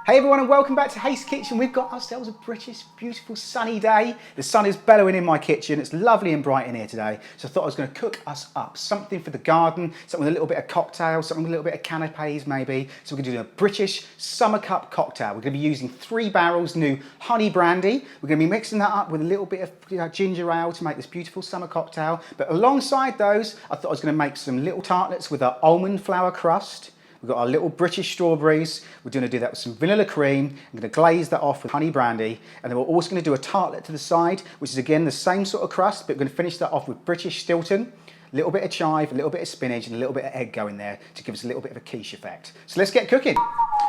Hey everyone and welcome back to Haste Kitchen. We've got ourselves a British, beautiful sunny day. The sun is bellowing in my kitchen. It's lovely and bright in here today. So I thought I was going to cook us up something for the garden, something with a little bit of cocktail, something with a little bit of canapes maybe. So we're going to do a British summer cup cocktail. We're going to be using 3 barrels new honey brandy. We're going to be mixing that up with a little bit of ginger ale to make this beautiful summer cocktail. But alongside those, I thought I was going to make some little tartlets with an almond flour crust. We've got our little British strawberries. We're going to do that with some vanilla cream. I'm going to glaze that off with honey brandy. And then we're also going to do a tartlet to the side, which is again the same sort of crust, but we're going to finish that off with British Stilton, a little bit of chive, a little bit of spinach, and a little bit of egg going there to give us a little bit of a quiche effect. So let's get cooking.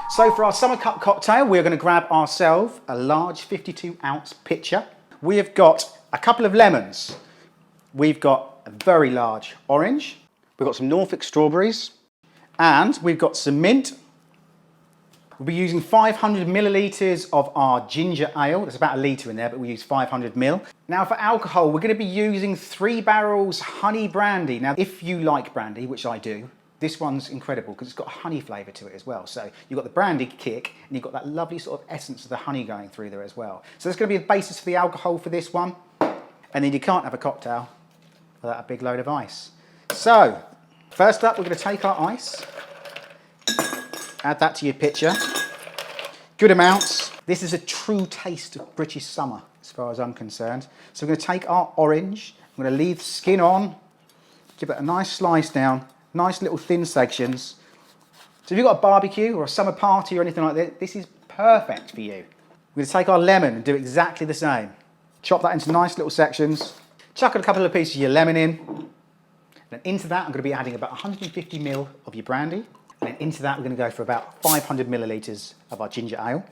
So for our summer cup cocktail, we're going to grab ourselves a large 52-ounce pitcher. We have got a couple of lemons. We've got a very large orange. We've got some Norfolk strawberries. And we've got some mint. We'll be using 500 millilitres of our ginger ale. There's about a litre in there, but we use 500 ml. Now for alcohol, we're going to be using 3 barrels honey brandy. Now, if you like brandy, which I do, this one's incredible because it's got a honey flavour to it as well. So you've got the brandy kick and you've got that lovely sort of essence of the honey going through there as well. So that's going to be the basis for the alcohol for this one. And then you can't have a cocktail without a big load of ice. So, first up, we're going to take our ice, add that to your pitcher, good amounts. This is a true taste of British summer, as far as I'm concerned. So we're going to take our orange, I'm going to leave the skin on, give it a nice slice down, nice little thin sections. So if you've got a barbecue or a summer party or anything like that, this is perfect for you. We're going to take our lemon and do exactly the same. Chop that into nice little sections, chuck a couple of pieces of your lemon in. And into that, I'm going to be adding about 150 ml of your brandy. And then into that, we're going to go for about 500 millilitres of our ginger ale.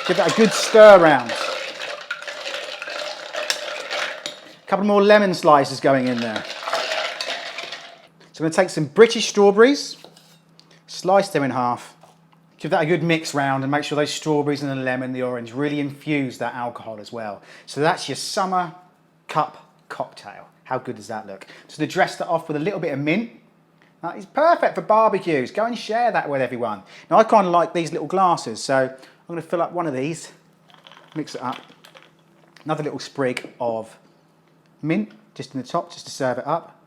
Give that a good stir round. A couple more lemon slices going in there. So I'm going to take some British strawberries, slice them in half. Give that a good mix round and make sure those strawberries and the lemon, the orange really infuse that alcohol as well. So that's your summer cup cocktail. How good does that look? So to dress that off with a little bit of mint, that is perfect for barbecues. Go and share that with everyone. Now I kind of like these little glasses, so I'm going to fill up one of these, mix it up. Another little sprig of mint just in the top, just to serve it up.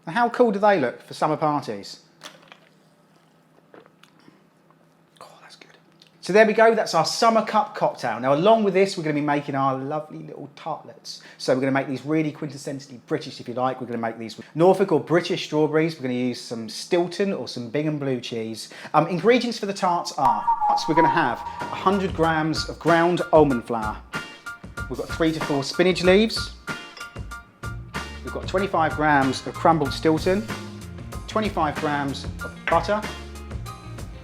And how cool do they look for summer parties? So there we go, that's our summer cup cocktail. Now along with this, we're going to be making our lovely little tartlets. So we're going to make these really quintessentially British, if you like. We're going to make these with Norfolk or British strawberries. We're going to use some Stilton or some Bingham blue cheese. Ingredients for the tarts are, so we're going to have 100 grams of ground almond flour. We've got 3 to 4 spinach leaves. We've got 25 grams of crumbled Stilton, 25 grams of butter.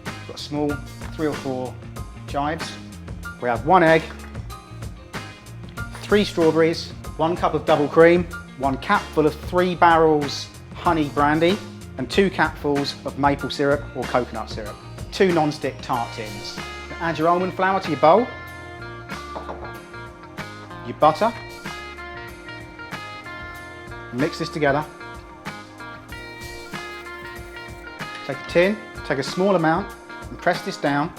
We've got a small 3 or 4 chives. We have 1 egg, 3 strawberries, 1 cup of double cream, 1 capful of 3 barrels honey brandy, and 2 capfuls of maple syrup or coconut syrup. 2 non-stick tart tins. Add your almond flour to your bowl, your butter, mix this together. Take a tin, take a small amount, and press this down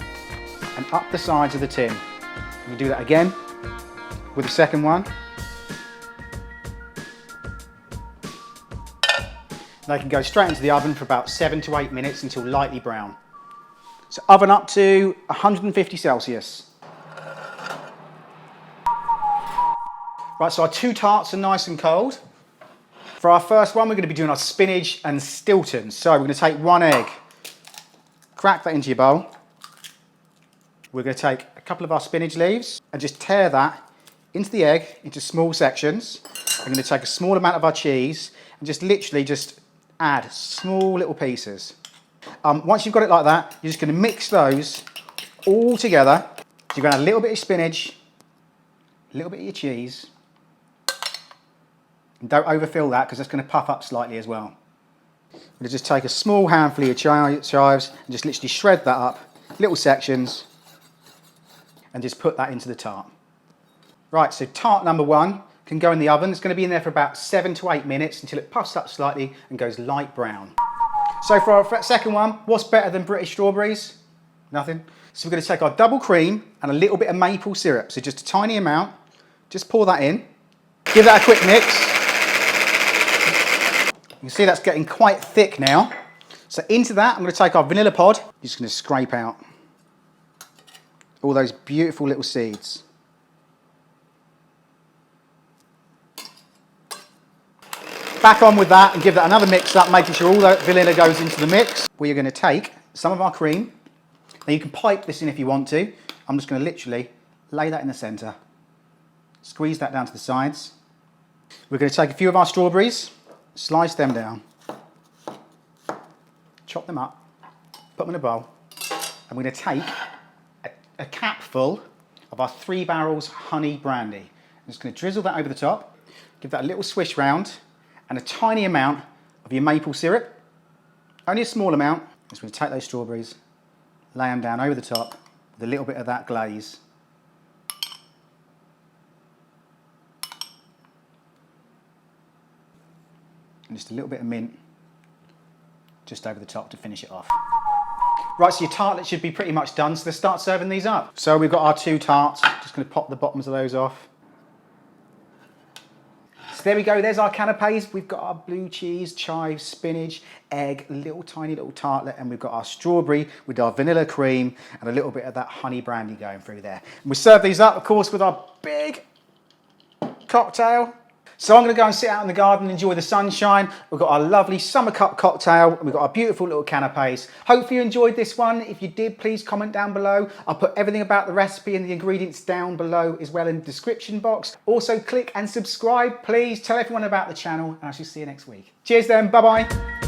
and up the sides of the tin. You do that again with the second one. They can go straight into the oven for about 7 to 8 minutes until lightly brown. So oven up to 150 Celsius. Right, so our 2 tarts are nice and cold. For our first one, we're going to be doing our spinach and Stilton. So we're going to take 1 egg, crack that into your bowl. We're going to take a couple of our spinach leaves and just tear that into the egg into small sections. We're going to take a small amount of our cheese and just literally just add small little pieces. Once you've got it like that, you're just going to mix those all together. So you're going to add a little bit of spinach, a little bit of your cheese. And don't overfill that because that's going to puff up slightly as well. I'm going to just take a small handful of your chives and just literally shred that up, little sections, and just put that into the tart. Right, so tart number 1 can go in the oven. It's going to be in there for about 7 to 8 minutes until it puffs up slightly and goes light brown. So for our second one, what's better than British strawberries? Nothing. So we're going to take our double cream and a little bit of maple syrup. So just a tiny amount. Just pour that in. Give that a quick mix. You can see that's getting quite thick now. So into that, I'm going to take our vanilla pod. I'm just going to scrape out all those beautiful little seeds. Back on with that and give that another mix up, making sure all that vanilla goes into the mix. We're going to take some of our cream. Now you can pipe this in if you want to. I'm just going to literally lay that in the centre. Squeeze that down to the sides. We're going to take a few of our strawberries, slice them down, chop them up, put them in a bowl. And we're going to take a cap full of our 3 barrels honey brandy. I'm just going to drizzle that over the top, give that a little swish round, and a tiny amount of your maple syrup, only a small amount. Just going to take those strawberries, lay them down over the top with a little bit of that glaze. And just a little bit of mint just over the top to finish it off. Right, so your tartlets should be pretty much done, so let's start serving these up. So we've got our 2 tarts, just going to pop the bottoms of those off. So there we go, there's our canapes. We've got our blue cheese, chives, spinach, egg, tiny little tartlet, and we've got our strawberry with our vanilla cream and a little bit of that honey brandy going through there. And we serve these up, of course, with our big cocktail. So I'm going to go and sit out in the garden and enjoy the sunshine. We've got our lovely summer cup cocktail. We've got our beautiful little canapes. Hopefully you enjoyed this one. If you did, please comment down below. I'll put everything about the recipe and the ingredients down below as well in the description box. Also click and subscribe, please. Tell everyone about the channel and I shall see you next week. Cheers then, bye-bye.